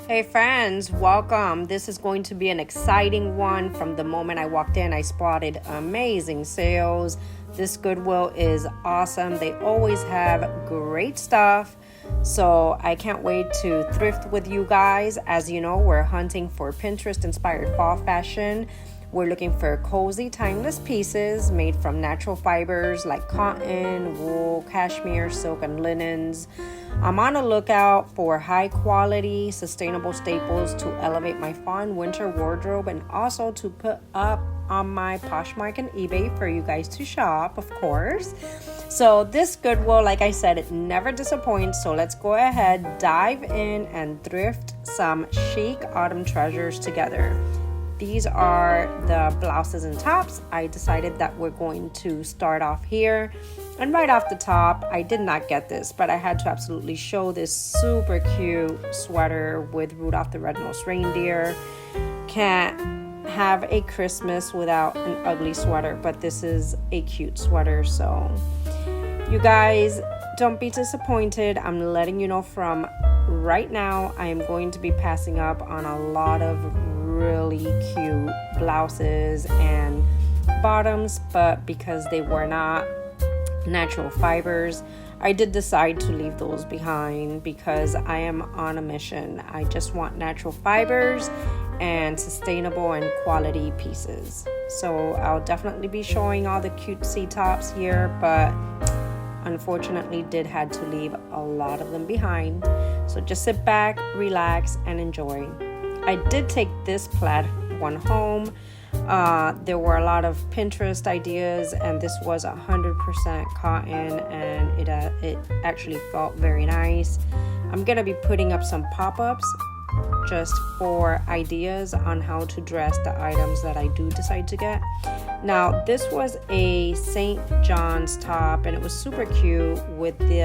Hey friends, welcome. This is going to be an exciting one. From the moment I walked in, I spotted amazing sales. This Goodwill is awesome. They always have great stuff. So I can't wait to thrift with you guys. As you know, we're hunting for Pinterest inspired fall fashion. We're looking for cozy, timeless pieces made from natural fibers like cotton, wool, cashmere, silk, and linens. I'm on the lookout for high quality, sustainable staples to elevate my fall and winter wardrobe and also to put up on my Poshmark and eBay for you guys to shop, of course. So this Goodwill, like I said, it never disappoints. So let's go ahead, dive in, and thrift some chic autumn treasures together. These are the blouses and tops. I decided that we're going to start off here. And right off the top, I did not get this, but I had to absolutely show this super cute sweater with Rudolph the Red-Nosed Reindeer. Can't have a Christmas without an ugly sweater, but this is a cute sweater. So you guys, don't be disappointed. I'm letting you know from right now, I am going to be passing up on a lot of really cute blouses and bottoms, but because they were not natural fibers, I did decide to leave those behind because I am on a mission. I just want natural fibers and sustainable and quality pieces. So I'll definitely be showing all the cutesy tops here, but unfortunately did had to leave a lot of them behind. So just sit back, relax, and enjoy. I did take this plaid one home. There were a lot of Pinterest ideas, and this was 100% cotton, and it actually felt very nice. I'm gonna be putting up some pop-ups just for ideas on how to dress the items that I do decide to get. Now, this was a St. John's top, and it was super cute with the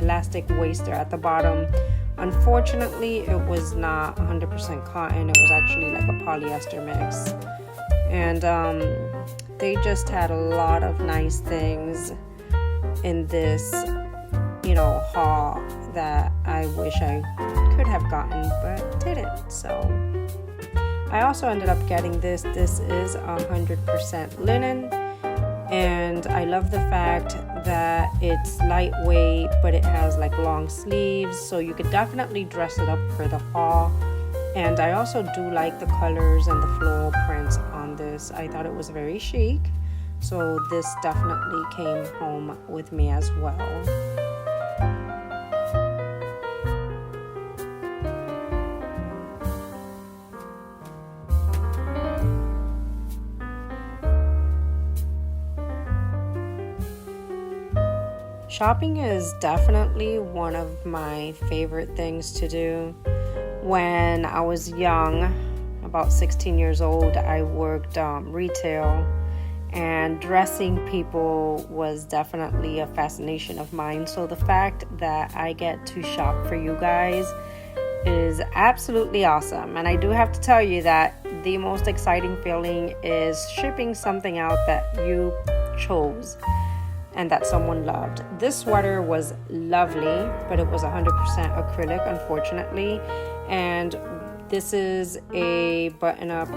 elastic waist there at the bottom. Unfortunately, it was not 100% cotton. It was actually like a polyester mix. And they just had a lot of nice things in this, haul that I wish I could have gotten, but didn't. So I also ended up getting this. This is 100% linen. And I love the fact that it's lightweight, but it has like long sleeves, so you could definitely dress it up for the fall. And I also do like the colors and the floral prints on this. I thought it was very chic, so this definitely came home with me as well. Shopping is definitely one of my favorite things to do. When I was young, about 16 years old, I worked retail, and dressing people was definitely a fascination of mine. So the fact that I get to shop for you guys is absolutely awesome. And I do have to tell you that the most exciting feeling is shipping something out that you chose and that someone loved. This sweater was lovely, but it was 100% acrylic, unfortunately. And this is a button-up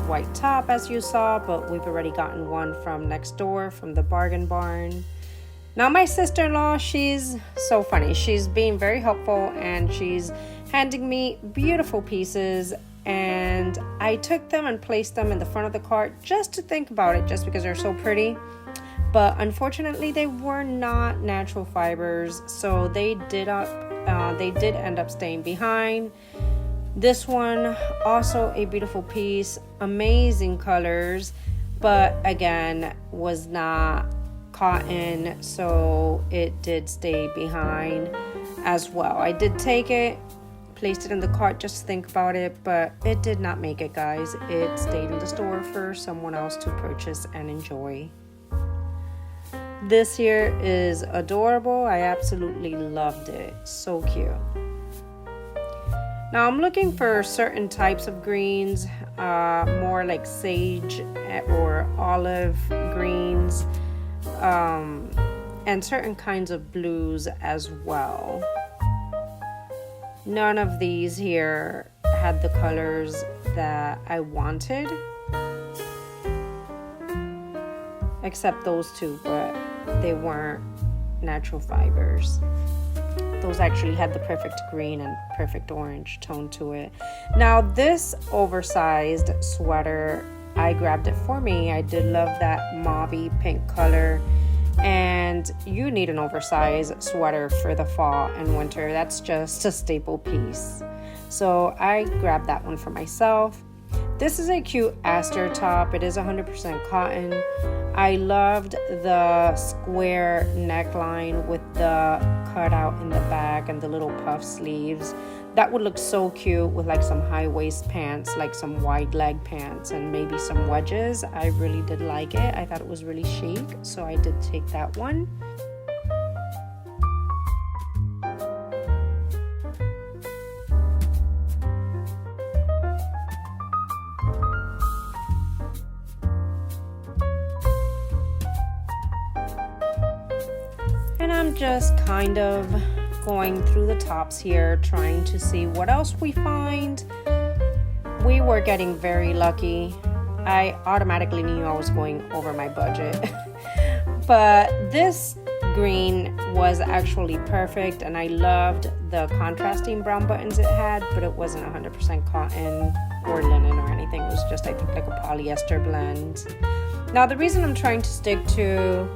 white top, as you saw, but we've already gotten one from next door, from the Bargain Barn. Now, my sister-in-law, she's so funny. She's being very helpful, and she's handing me beautiful pieces, and I took them and placed them in the front of the cart just to think about it, just because they're so pretty. But unfortunately, they were not natural fibers, so they did end up staying behind. This one, also a beautiful piece, amazing colors, but again, was not cotton, so it did stay behind as well. I did take it, placed it in the cart just to think about it, but it did not make it, guys. It stayed in the store for someone else to purchase and enjoy. This here is adorable. I absolutely loved it. So cute. Now I'm looking for certain types of greens, more like sage or olive greens, and certain kinds of blues as well. none of these here had the colors that I wanted, except those two, but they weren't natural fibers. Those actually had the perfect green and perfect orange tone to it. Now this oversized sweater, I grabbed it for me. I did love that mauvey pink color, and you need an oversized sweater for the fall and winter. That's just a staple piece. So I grabbed that one for myself. This is a cute Aster top. It is 100% cotton. I loved the square neckline with the cutout in the back and the little puff sleeves. That would look so cute with like some high waist pants, like some wide leg pants and maybe some wedges. I really did like it. I thought it was really chic, so I did take that one. And I'm just kind of going through the tops here, trying to see what else we find. We were getting very lucky. I automatically knew I was going over my budget. But this green was actually perfect, and I loved the contrasting brown buttons it had, but it wasn't 100% cotton or linen or anything. It was just, I think, like a polyester blend. Now, the reason I'm trying to stick to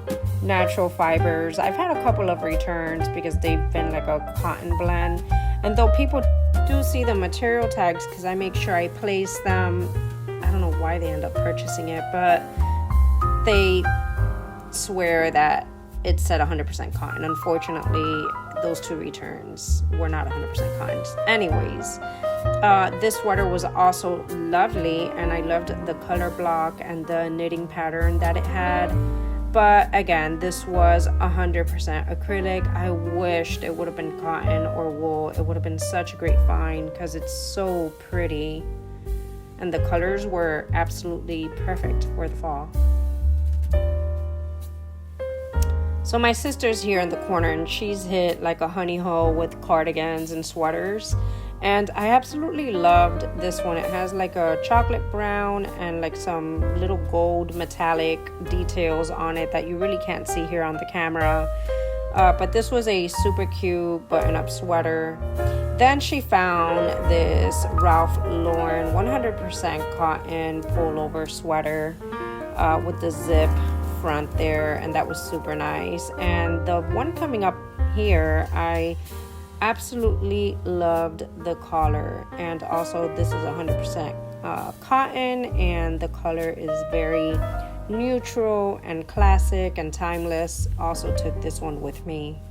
natural fibers, I've had a couple of returns because they've been like a cotton blend. And though people do see the material tags, because I make sure I place them, I don't know why they end up purchasing it, but they swear that it said 100% cotton. Unfortunately, those two returns were not 100% cotton. Anyways, this sweater was also lovely, and I loved the color block and the knitting pattern that it had. But again, this was 100% acrylic. I wished it would have been cotton or wool. It would have been such a great find because it's so pretty. And the colors were absolutely perfect for the fall. So my sister's here in the corner, and she's hit like a honey hole with cardigans and sweaters. And I absolutely loved this one. It has like a chocolate brown and like some little gold metallic details on it that you really can't see here on the camera. But this was a super cute button-up sweater. Then she found this Ralph Lauren 100% cotton pullover sweater with the zip front there, and that was super nice. And the one coming up here, I absolutely loved the collar, and also this is 100% cotton, and the color is very neutral and classic and timeless. Also took this one with me.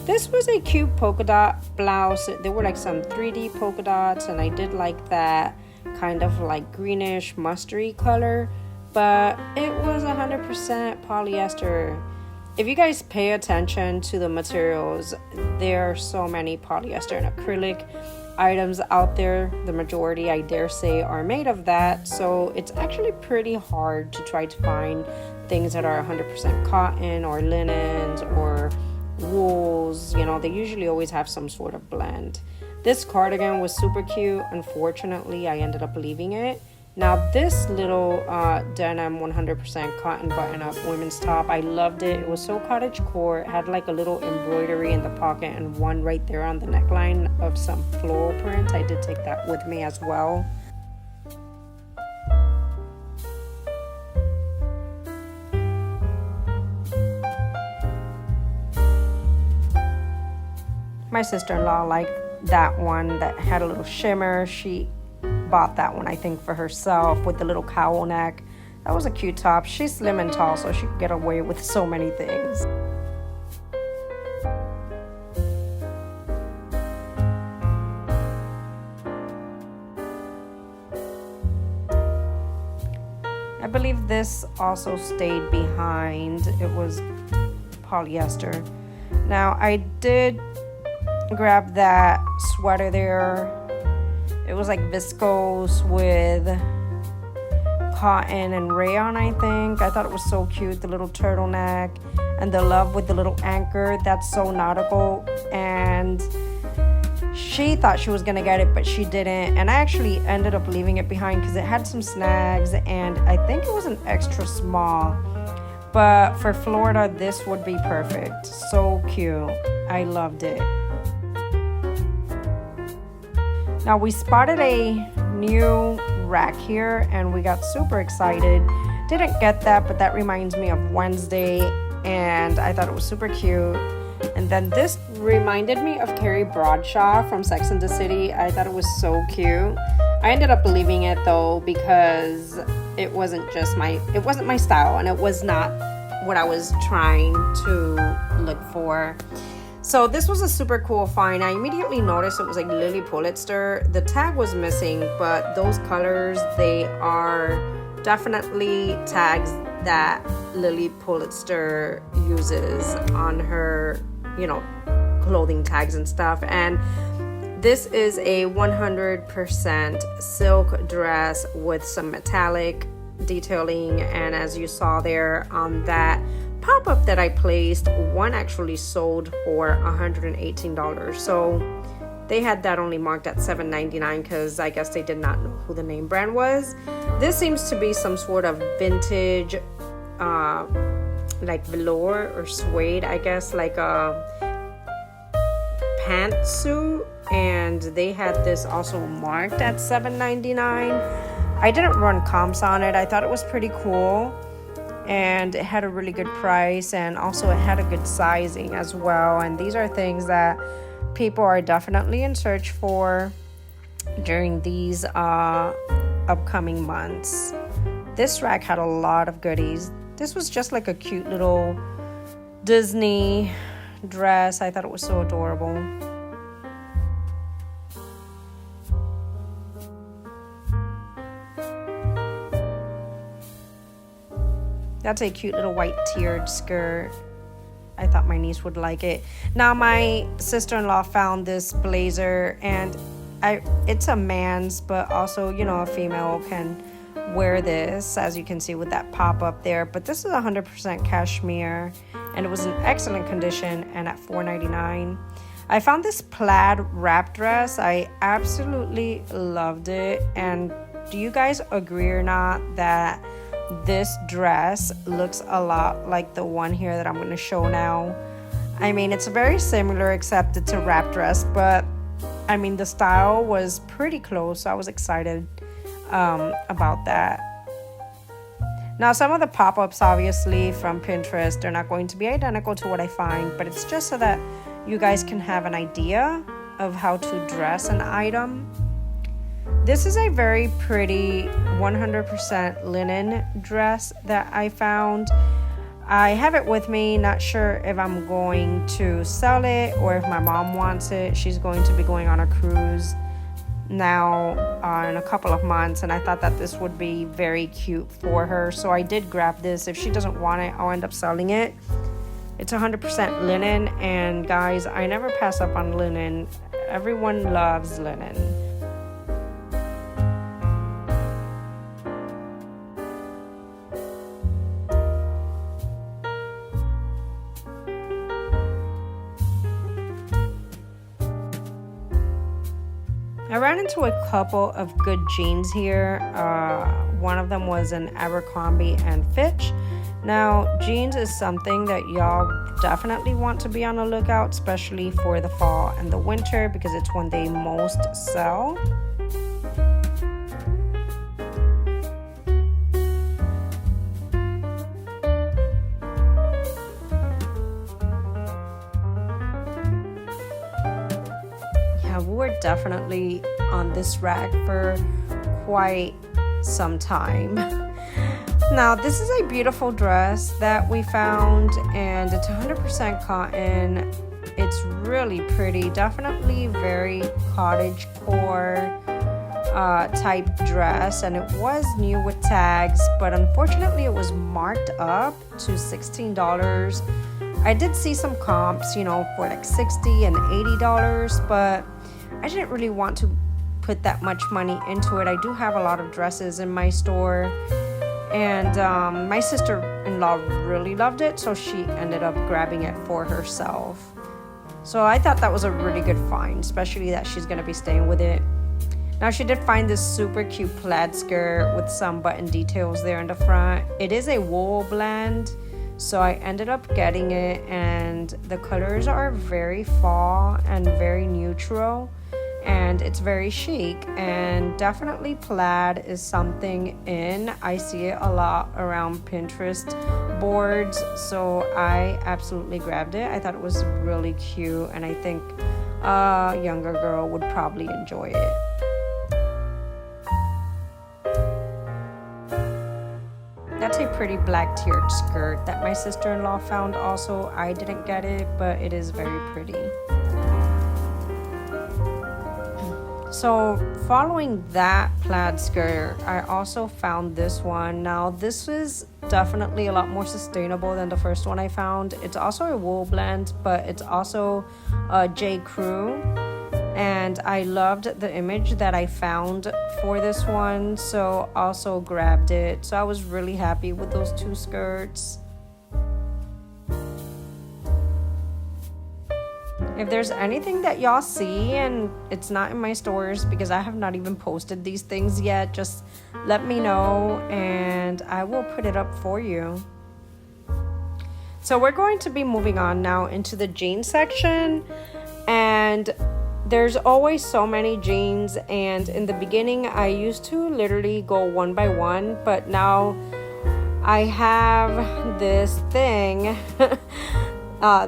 This was a cute polka dot blouse. There were like some 3D polka dots, and I did like that kind of like greenish mustardy color, but it was 100% polyester. If you guys pay attention to the materials, there are so many polyester and acrylic items out there. The majority, I dare say, are made of that. So it's actually pretty hard to try to find things that are 100% cotton or linens or wools. You know, they usually always have some sort of blend. This cardigan was super cute. Unfortunately, I ended up leaving it. Now this little denim 100% cotton button-up women's top, I loved it. It was so cottagecore. It had like a little embroidery in the pocket and one right there on the neckline of some floral print. I did take that with me as well. My sister-in-law liked that one that had a little shimmer. She bought that one, I think, for herself with the little cowl neck. That was a cute top. She's slim and tall, so she could get away with so many things. I believe this also stayed behind. It was polyester. Now, I did grab that sweater there. It was like viscose with cotton and rayon, I think. I thought it was so cute, the little turtleneck and the love with the little anchor. That's so nautical. And She thought she was gonna get it, but she didn't, and I actually ended up leaving it behind because it had some snags, and I think it was an extra small. But for Florida, this would be perfect. So cute. I loved it. Now we spotted a new rack here and we got super excited. Didn't get that, but that reminds me of Wednesday, and I thought it was super cute. And then this reminded me of Carrie Bradshaw from Sex and the City. I thought it was so cute. I ended up leaving it though because it wasn't my style, and it was not what I was trying to look for. So this was a super cool find. I immediately noticed it was like Lily Pulitzer. The tag was missing, but those colors, they are definitely tags that Lily Pulitzer uses on her, clothing tags and stuff. And this is a 100% silk dress with some metallic detailing, and as you saw there on that pop-up that I placed, one actually sold for $118. So they had that only marked at $7.99 because I guess they did not know who the name brand was. This seems to be some sort of vintage like velour or suede, I guess, like a pantsuit, and they had this also marked at $7.99. I didn't run comps on it. I thought it was pretty cool, and it had a really good price, and also it had a good sizing as well. And these are things that people are definitely in search for during these upcoming months. This rack had a lot of goodies. This was just like a cute little Disney dress. I thought it was so adorable. That's a cute little white tiered skirt. I thought my niece would like it. Now my sister-in-law found this blazer, and it's a man's, but also, a female can wear this, as you can see with that pop-up there. But this is 100% cashmere, and it was in excellent condition and at $4.99. I found this plaid wrap dress. I absolutely loved it. And do you guys agree or not that this dress looks a lot like the one here that I'm going to show now? I mean, it's very similar, except it's a wrap dress, but I mean, the style was pretty close, so I was excited about that. Now, some of the pop-ups, obviously, from Pinterest, they're not going to be identical to what I find, but it's just so that you guys can have an idea of how to dress an item. This is a very pretty 100% linen dress that I found. I have it with me, not sure if I'm going to sell it or if my mom wants it. She's going to be going on a cruise now in a couple of months, and I thought that this would be very cute for her. So I did grab this. If she doesn't want it, I'll end up selling it. It's 100% linen, and guys, I never pass up on linen. Everyone loves linen. I ran into a couple of good jeans here. One of them was an Abercrombie and Fitch. Now, jeans is something that y'all definitely want to be on the lookout, especially for the fall and the winter, because it's when they most sell. We were definitely on this rack for quite some time. Now, this is a beautiful dress that we found, and it's 100% cotton. It's really pretty, definitely very cottagecore type dress, and it was new with tags, but unfortunately it was marked up to $16. I did see some comps, for like $60 and $80, but I didn't really want to put that much money into it. I do have a lot of dresses in my store, and my sister-in-law really loved it, so she ended up grabbing it for herself. So I thought that was a really good find, especially that she's going to be staying with it. Now she did find this super cute plaid skirt with some button details there in the front. It is a wool blend, so I ended up getting it, and the colors are very fall and very neutral, and it's very chic, and definitely plaid is something in. I see it a lot around Pinterest boards, so I absolutely grabbed it. I thought it was really cute, and I think a younger girl would probably enjoy it. That's a pretty black tiered skirt that my sister-in-law found also. I didn't get it, but it is very pretty. So following that plaid skirt, I also found this one. Now this is definitely a lot more sustainable than the first one I found. It's also a wool blend, but it's also a J. Crew. And I loved the image that I found for this one, so also grabbed it. So I was really happy with those two skirts. If there's anything that y'all see and it's not in my stores, because I have not even posted these things yet, just let me know and I will put it up for you. So we're going to be moving on now into the jeans section, and there's always so many jeans, and in the beginning I used to literally go one by one, but now I have this thing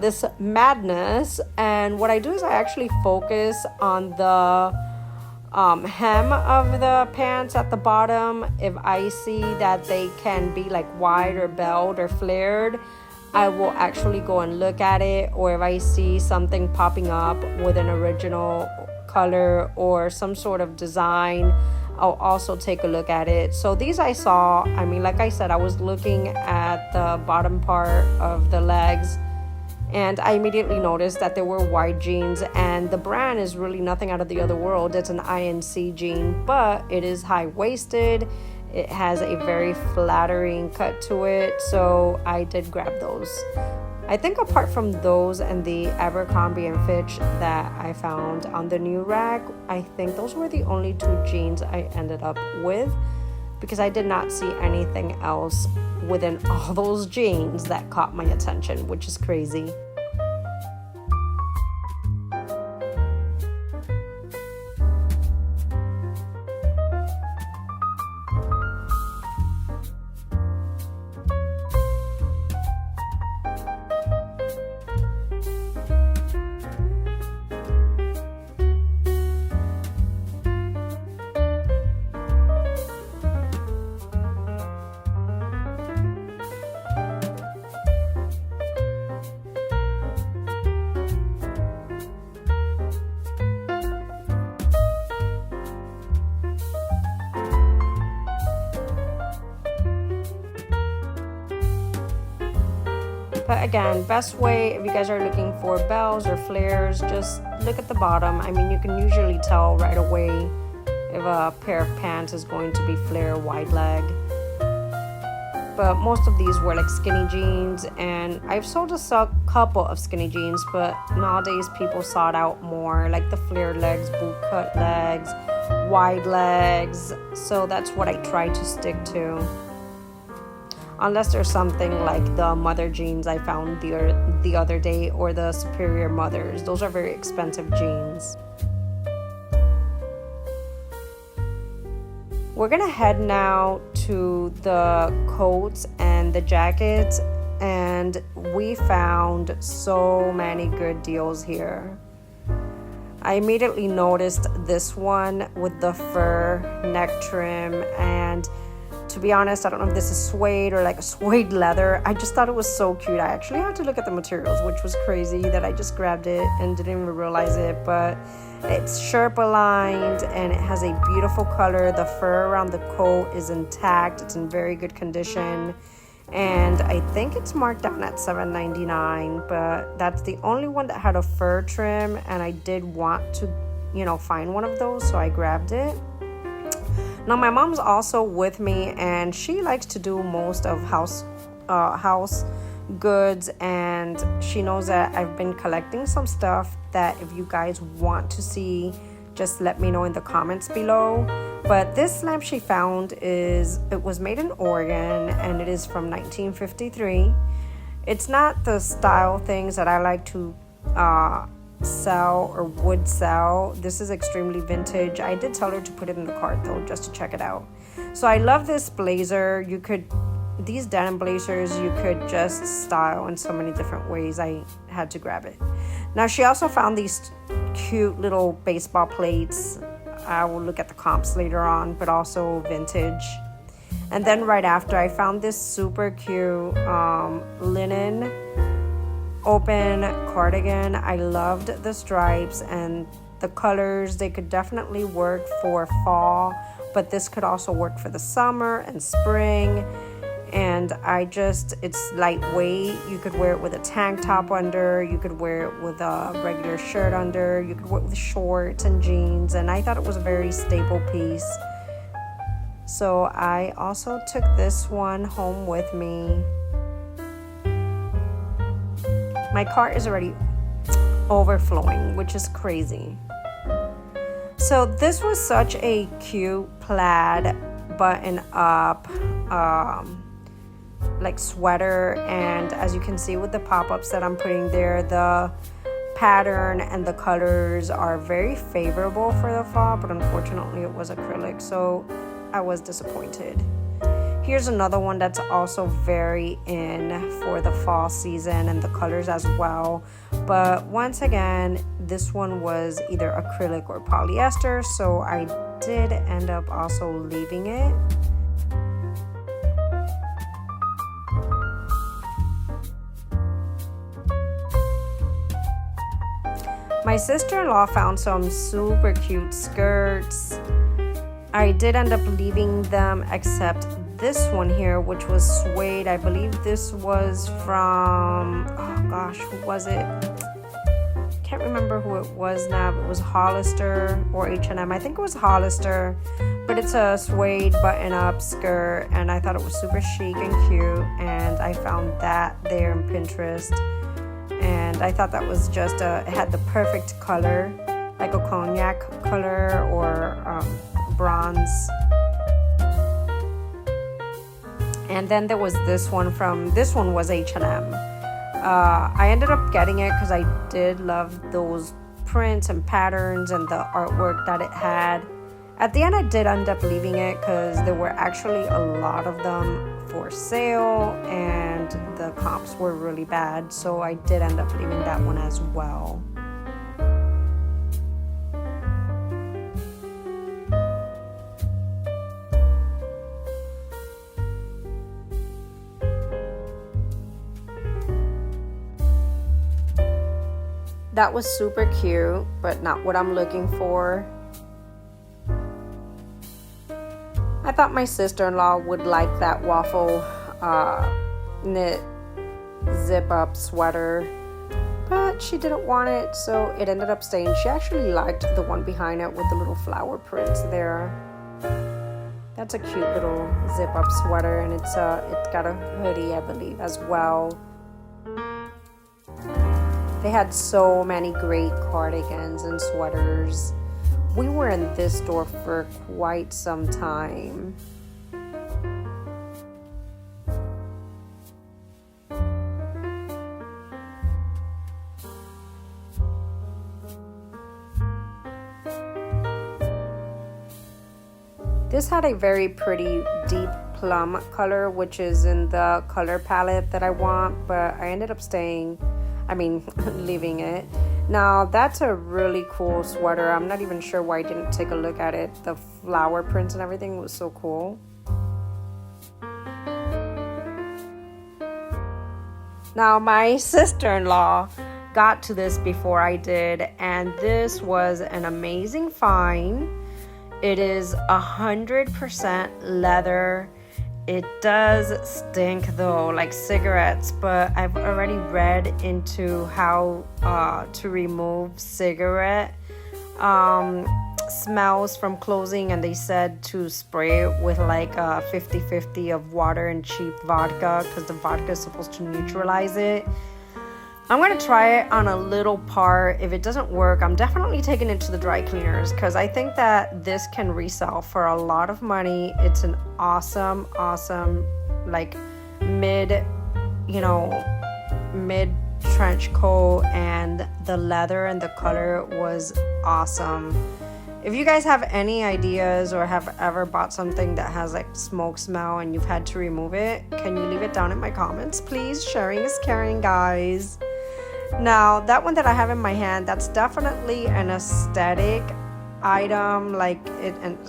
this madness, and what I do is I actually focus on the hem of the pants at the bottom. If I see that they can be like wide or belled or flared, I will actually go and look at it. Or if I see something popping up with an original color or some sort of design, I'll also take a look at it. So these I saw, I mean, like I said, I was looking at the bottom part of the legs, and I immediately noticed that there were wide jeans, and the brand is really nothing out of the other world. It's an INC jean, but it is high-waisted. It has a very flattering cut to it, so I did grab those. I think apart from those and the Abercrombie and Fitch that I found on the new rack, I think those were the only two jeans I ended up with, because I did not see anything else within all those jeans that caught my attention, which is crazy. But again, best way, if you guys are looking for bells or flares, just look at the bottom. I mean, you can usually tell right away if a pair of pants is going to be flare wide leg. But most of these were like skinny jeans, and I've sold a couple of skinny jeans, but nowadays people sought out more like the flare legs, boot cut legs, wide legs. So that's what I try to stick to. Unless there's something like the mother jeans I found the other day, or the Superior Mothers. Those are very expensive jeans. We're gonna head now to the coats and the jackets, and we found so many good deals here. I immediately noticed this one with the fur neck trim, and to be honest, I don't know if this is suede or like a suede leather. I just thought it was so cute. I actually had to look at the materials, which was crazy that I just grabbed it and didn't even realize it. But it's Sherpa lined and it has a beautiful color. The fur around the coat is intact. It's in very good condition. And I think it's marked down at $7.99, but that's the only one that had a fur trim, and I did want to, find one of those, so I grabbed it. Now my mom's also with me, and she likes to do most of house goods, and she knows that I've been collecting some stuff that if you guys want to see, just let me know in the comments below. But this lamp she found it was made in Oregon, and it is from 1953. It's not the style things that I like to sell or would sell. This is extremely vintage. I did tell her to put it in the cart though, just to check it out. So I love this blazer. These denim blazers you could just style in so many different ways. I had to grab it. Now she also found these cute little baseball plates. I will look at the comps later on, but also vintage. And then right after, I found this super cute linen open cardigan. I loved the stripes and the colors. They could definitely work for fall, but this could also work for the summer and spring. And it's lightweight. You could wear it with a tank top under. You could wear it with a regular shirt under. You could wear it with shorts and jeans. And I thought it was a very staple piece. So I also took this one home with me. My cart is already overflowing, which is crazy. So this was such a cute plaid button up like sweater, and as you can see with the pop-ups that I'm putting there, the pattern and the colors are very favorable for the fall, but unfortunately it was acrylic, so I was disappointed. Here's another one that's also very in for the fall season, and the colors as well, but once again this one was either acrylic or polyester, so I did end up also leaving it. My sister-in-law found some super cute skirts. I did end up leaving them except this one here, which was suede. I believe this was from, oh gosh, who was it? Can't remember who it was now. It was Hollister or H&M. I think it was Hollister, but it's a suede button-up skirt, and I thought it was super chic and cute, and I found that there in Pinterest. And I thought that was just it had the perfect color, like a cognac color or bronze. And then there was this one was H&M. I ended up getting it because I did love those prints and patterns and the artwork that it had. At the end, I did end up leaving it because there were actually a lot of them for sale and the comps were really bad, so I did end up leaving that one as well. That was super cute, but not what I'm looking for. I thought my sister-in-law would like that waffle knit zip-up sweater, but she didn't want it, so it ended up staying. She actually liked the one behind it with the little flower prints there. That's a cute little zip-up sweater, and it's got a hoodie, I believe, as well. They had so many great cardigans and sweaters. We were in this store for quite some time. This had a very pretty deep plum color, which is in the color palette that I want, but I ended up leaving it. Now that's a really cool sweater. I'm not even sure why I didn't take a look at it. The flower prints and everything was so cool. Now my sister-in-law got to this before I did, and this was an amazing find. It is 100% leather. It does stink though, like cigarettes, but I've already read into how to remove cigarette smells from clothing, and they said to spray it with like a 50-50 of water and cheap vodka because the vodka is supposed to neutralize it. I'm going to try it on a little part. If it doesn't work, I'm definitely taking it to the dry cleaners because I think that this can resell for a lot of money. It's an awesome like mid trench coat, and the leather and the color was awesome. If you guys have any ideas or have ever bought something that has like smoke smell and you've had to remove it, can you leave it down in my comments, please? Sharing is caring, guys. Now, that one that I have in my hand, that's definitely an aesthetic item, like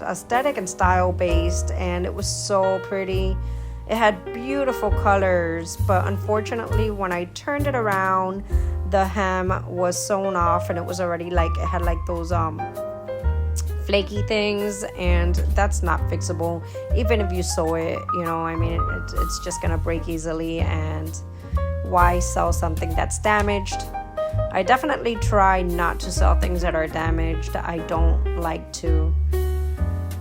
aesthetic and style based, and it was so pretty. It had beautiful colors, but unfortunately when I turned it around, the hem was sewn off and it was already like, it had like those flaky things, and that's not fixable. Even if you sew it, I mean, it's just gonna break easily, and why sell something that's damaged? I definitely try not to sell things that are damaged. I don't like to.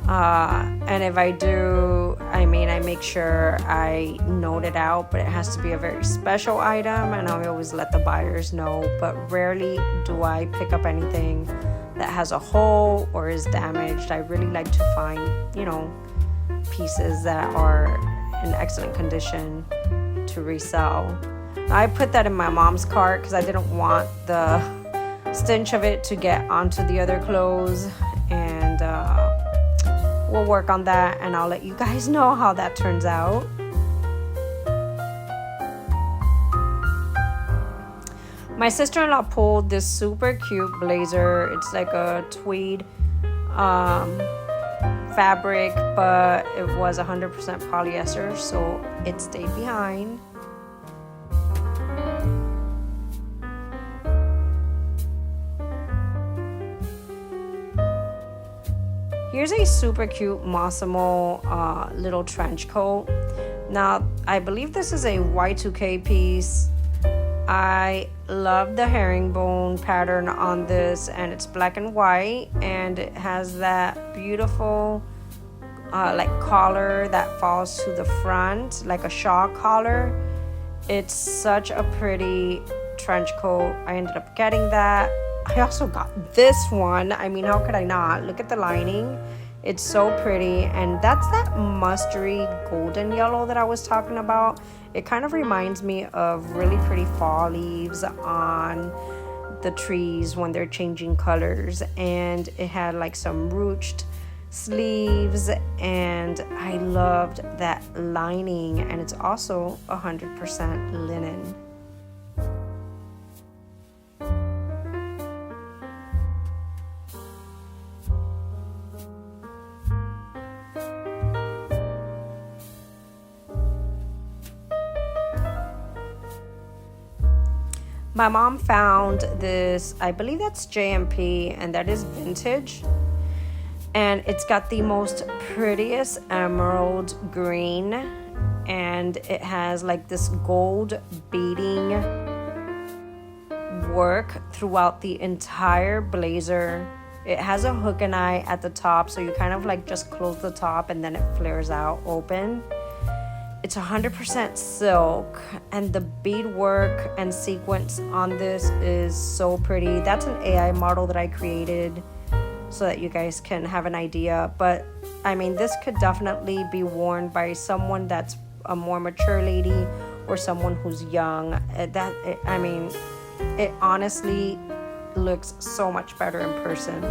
And if I do, I make sure I note it out, but it has to be a very special item, and I always let the buyers know. But rarely do I pick up anything that has a hole or is damaged. I really like to find, pieces that are in excellent condition to resell. I put that in my mom's cart because I didn't want the stench of it to get onto the other clothes, and we'll work on that, and I'll let you guys know how that turns out. My sister-in-law pulled this super cute blazer. It's like a tweed fabric, but it was 100% polyester, so it stayed behind. Here's a super cute Mossimo little trench coat. Now, I believe this is a Y2K piece. I love the herringbone pattern on this, and it's black and white, and it has that beautiful like collar that falls to the front, like a shawl collar. It's such a pretty trench coat. I ended up getting that. I also got this one. I mean, how could I not? Look at the lining. It's so pretty, and that's that mustardy golden yellow that I was talking about. It kind of reminds me of really pretty fall leaves on the trees when they're changing colors, and it had like some ruched sleeves, and I loved that lining, and it's also 100% linen. My mom found this, I believe that's JMP, and that is vintage. And it's got the most prettiest emerald green, and it has like this gold beading work throughout the entire blazer. It has a hook and eye at the top, so you kind of like just close the top and then it flares out open. It's 100% silk, and the beadwork and sequence on this is so pretty. That's an AI model that I created so that you guys can have an idea. But I mean, this could definitely be worn by someone that's a more mature lady or someone who's young. It honestly looks so much better in person.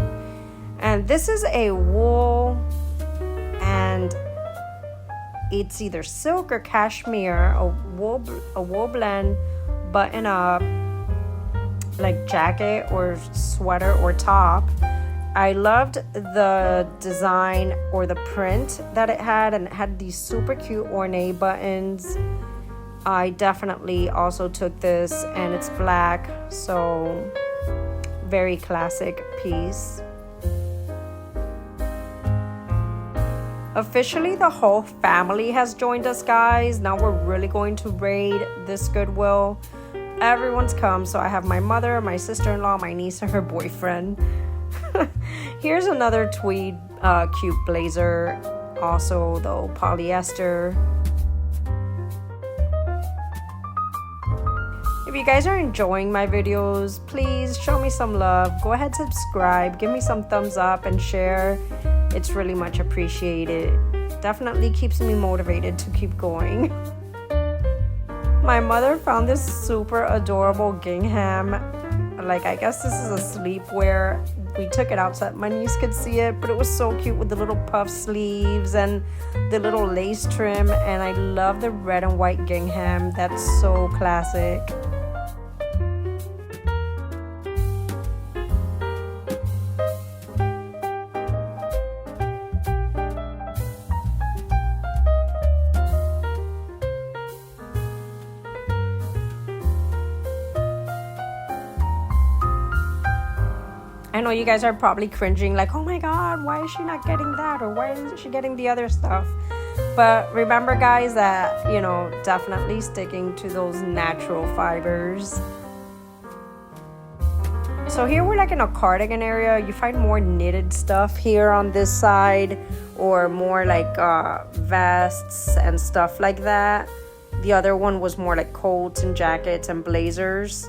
And this is a wool, and it's either silk or cashmere, a wool blend button up like jacket or sweater or top. I loved the design or the print that it had, and it had these super cute ornate buttons. I definitely also took this, and it's black, so very classic piece. Officially, the whole family has joined us, guys. Now we're really going to raid this Goodwill. Everyone's come, so I have my mother, my sister-in-law, my niece, and her boyfriend. Here's another tweed cute blazer, also though polyester. If you guys are enjoying my videos, please show me some love. Go ahead, subscribe, give me some thumbs up and share. It's really much appreciated. Definitely keeps me motivated to keep going. My mother found this super adorable gingham. Like, I guess this is a sleepwear. We took it out so that my niece could see it, but it was so cute with the little puff sleeves and the little lace trim. And I love the red and white gingham. That's so classic. I know you guys are probably cringing like, oh my god, why is she not getting that, or why isn't she getting the other stuff? But remember guys that, you know, definitely sticking to those natural fibers. So here we're like in a cardigan area. You find more knitted stuff here on this side, or more like vests and stuff like that. The other one was more like coats and jackets and blazers.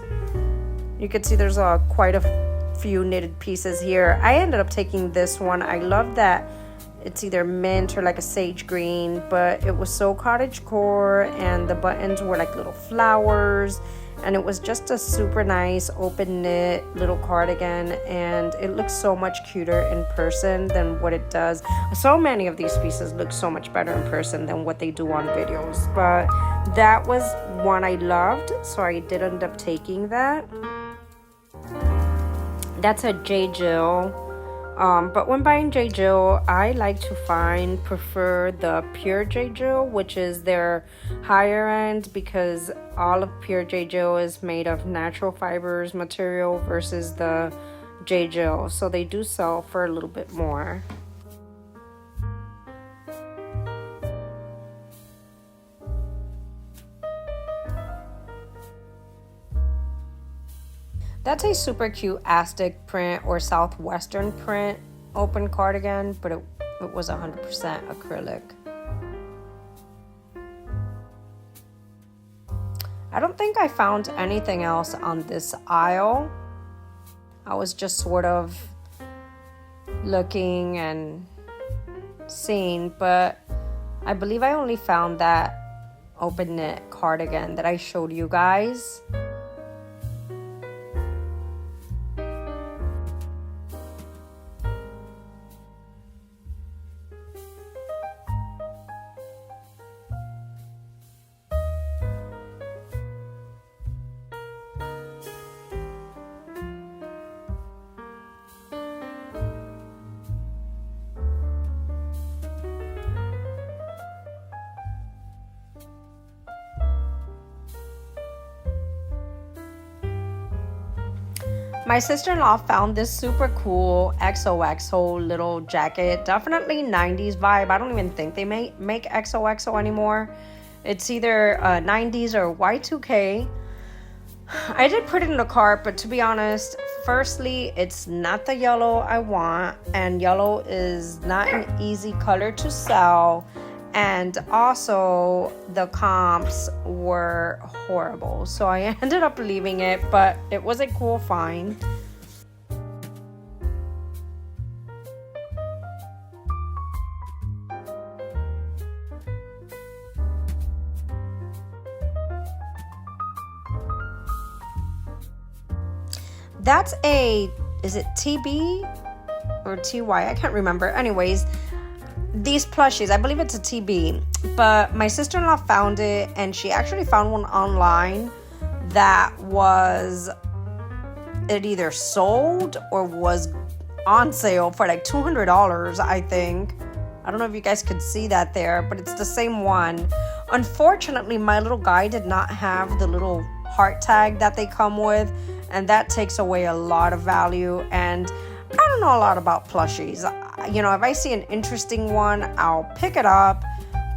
You can see there's quite a few knitted pieces here. I ended up taking this one. I love that it's either mint or like a sage green, but it was so cottagecore, and the buttons were like little flowers, and it was just a super nice open knit little cardigan, and it looks so much cuter in person than what it does. So many of these pieces look so much better in person than what they do on videos, but that was one I loved, so I did end up taking that. That's a J. Jill. But when buying J. Jill, I like to prefer the Pure J. Jill, which is their higher end, because all of Pure J. Jill is made of natural fibers material versus the J. Jill. So they do sell for a little bit more. That's a super cute Aztec print or Southwestern print open cardigan, but it was 100% acrylic. I don't think I found anything else on this aisle. I was just sort of looking and seeing, but I believe I only found that open knit cardigan that I showed you guys. My sister-in-law found this super cool XOXO little jacket. Definitely 90s vibe. I don't even think they make XOXO anymore. It's either 90s or Y2K. I did put it in the cart, but to be honest, firstly, it's not the yellow I want, and yellow is not an easy color to sell. And also the comps were horrible, so I ended up leaving it, but it was a cool find. That's is it TB or TY? I can't remember. Anyways, these plushies, I believe it's a TB, but my sister-in-law found it, and she actually found one online that was, it either sold or was on sale for like $200, I think. I don't know if you guys could see that there, but it's the same one. Unfortunately, my little guy did not have the little heart tag that they come with, and that takes away a lot of value. And I don't know a lot about plushies. You know, if I see an interesting one, I'll pick it up,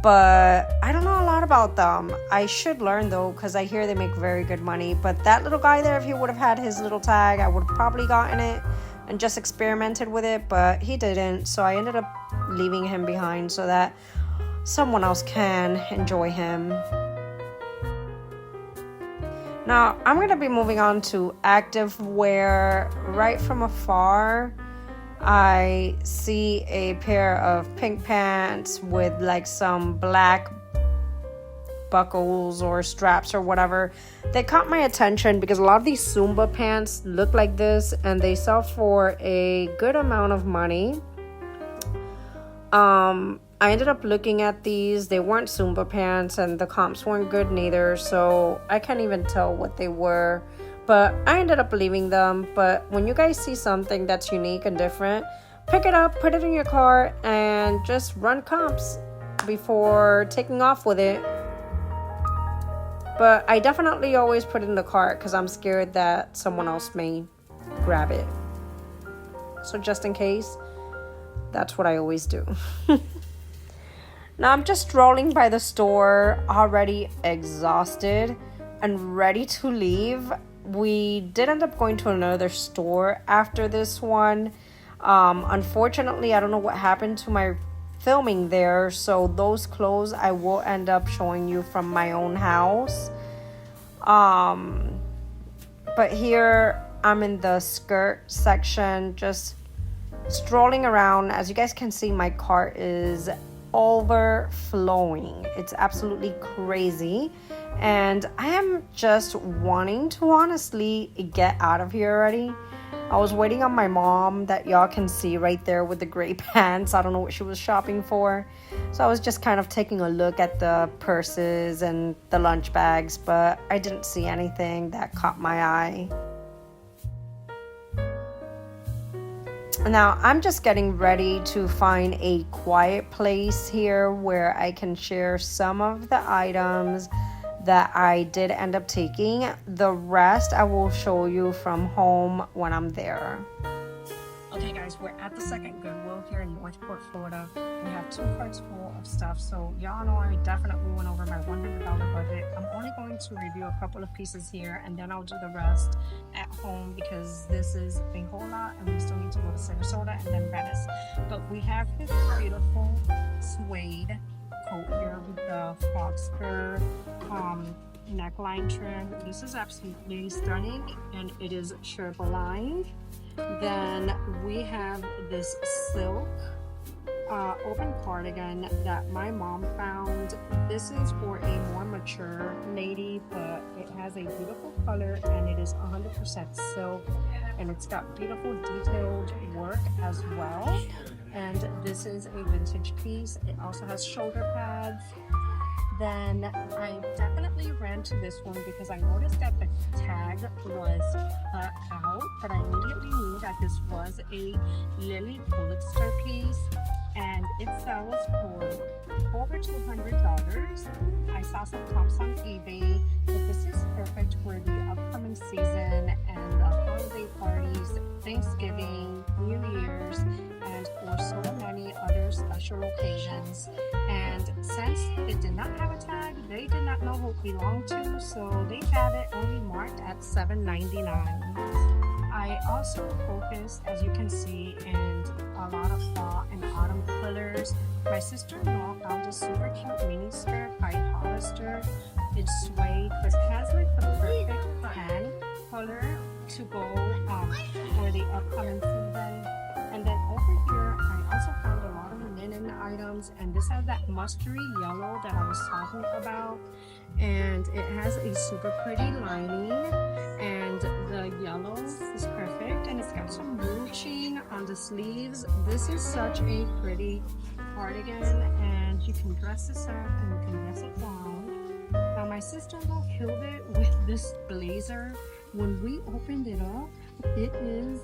but I don't know a lot about them. I should learn though, because I hear they make very good money. But that little guy there, if he would have had his little tag, I would have probably gotten it, and just experimented with it, but he didn't. So I ended up leaving him behind so that someone else can enjoy him. Now I'm going to be moving on to active wear. Right from afar, I see a pair of pink pants with like some black buckles or straps or whatever. They caught my attention because a lot of these Zumba pants look like this, and they sell for a good amount of money. I ended up looking at these. They weren't Zumba pants, and the comps weren't good neither, so I can't even tell what they were, but I ended up leaving them. But when you guys see something that's unique and different, pick it up, put it in your cart, and just run comps before taking off with it. But I definitely always put it in the cart because I'm scared that someone else may grab it. So just in case, that's what I always do. Now I'm just strolling by the store, already exhausted and ready to leave. We did end up going to another store after this one. Unfortunately, I don't know what happened to my filming there, so those clothes I will end up showing you from my own house. But here I'm in the skirt section, just strolling around. As you guys can see, my cart is overflowing. It's absolutely crazy, and I am just wanting to honestly get out of here already. I was waiting on my mom, that y'all can see right there with the gray pants. I don't know what she was shopping for, so I was just kind of taking a look at the purses and the lunch bags, but I didn't see anything that caught my eye. Now I'm just getting ready to find a quiet place here where I can share some of the items that I did end up taking. The rest I will show you from home when I'm there. Okay guys, we're at the second Goodwill here in Northport, Florida. We have 2 carts full of stuff, so y'all know I definitely went over my $100 budget. I'm only going to review a couple of pieces here, and then I'll do the rest at home because this is a whole lot and we still need to go to Sarasota and then Venice. But we have this beautiful suede coat here with the Foxfur neckline trim. This is absolutely stunning, and it is Sherpa lined. Then we have this silk open cardigan that my mom found. This is for a more mature lady, but it has a beautiful color and it is 100% silk, and it's got beautiful detailed work as well. And this is a vintage piece. It also has shoulder pads. Then I definitely ran to this one because I noticed that the tag was cut out, but I immediately knew that this was a Lily Pulitzer piece, and it sells for over $200. I saw some comps on eBay, but this is perfect for the upcoming season and the holiday parties, Thanksgiving, New Year's, and for so many other special occasions. And since it did not have a tag, they did not know who it belonged to, so they had it only marked at $7.99. I also focused, as you can see, in a lot of fall and autumn colors. My sister-in-law found a super cute mini skirt by Hollister. It's suede, but it has like the perfect tan color to go for the upcoming season. And then over here, I also found a lot of linen items, and this has that mustardy yellow that I was talking about, and it has a super pretty lining, and the yellow is perfect, and it's got some ruching on the sleeves. This is such a pretty cardigan, and you can dress this up and you can dress it down. Now my sister-in-law killed it with this blazer. When we opened it up, it is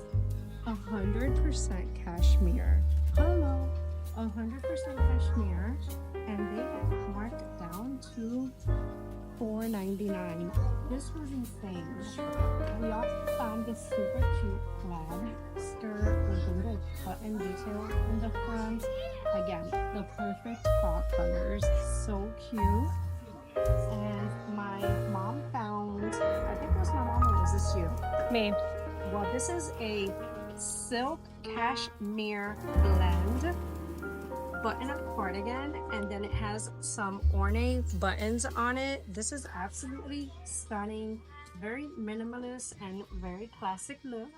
100% cashmere. Hello, 100% cashmere, and they have marked down to $4.99. This was insane. We also found this super cute plaid skirt with a little button detail in the front. Again, the perfect fall colors, so cute. And my mom found, I think it was my mom, or was this you? Me. Well, this is a silk cashmere blend button-up cardigan, and then it has some ornate buttons on it. This is absolutely stunning, very minimalist and very classic look.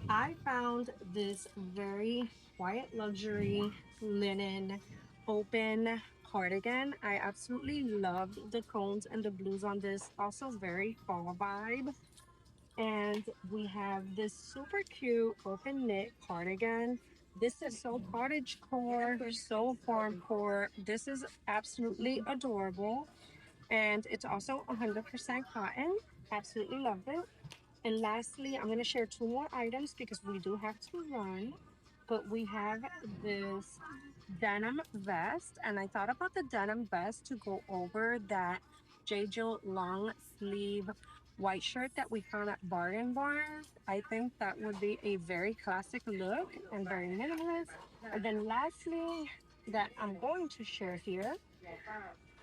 I found this very quiet luxury linen open cardigan. I absolutely loved the cones and the blues on this. Also very fall vibe. And we have this super cute open knit cardigan. This is so cottage core, so farm core. This is absolutely adorable. And it's also 100% cotton. Absolutely loved it. And lastly, I'm going to share two more items because we do have to run. But we have this denim vest, and I thought about the denim vest to go over that J. Jill long sleeve white shirt that we found at Bargain Barn. I think that would be a very classic look and very minimalist. And then lastly, that I'm going to share here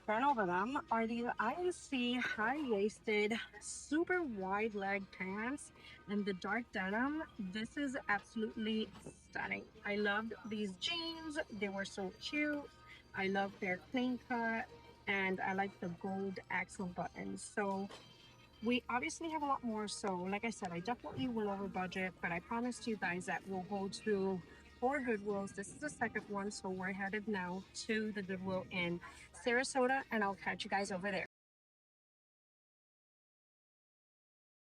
front over them are these INC high-waisted, super wide leg pants and the dark denim. This is absolutely stunning. I loved these jeans. They were so cute. I love their clean cut and I like the gold axle buttons. So we obviously have a lot more. So like I said, I definitely went over budget, but I promised you guys that we'll go to 4 Goodwills. This is the second one. So we're headed now to the Goodwill in Sarasota, and I'll catch you guys over there.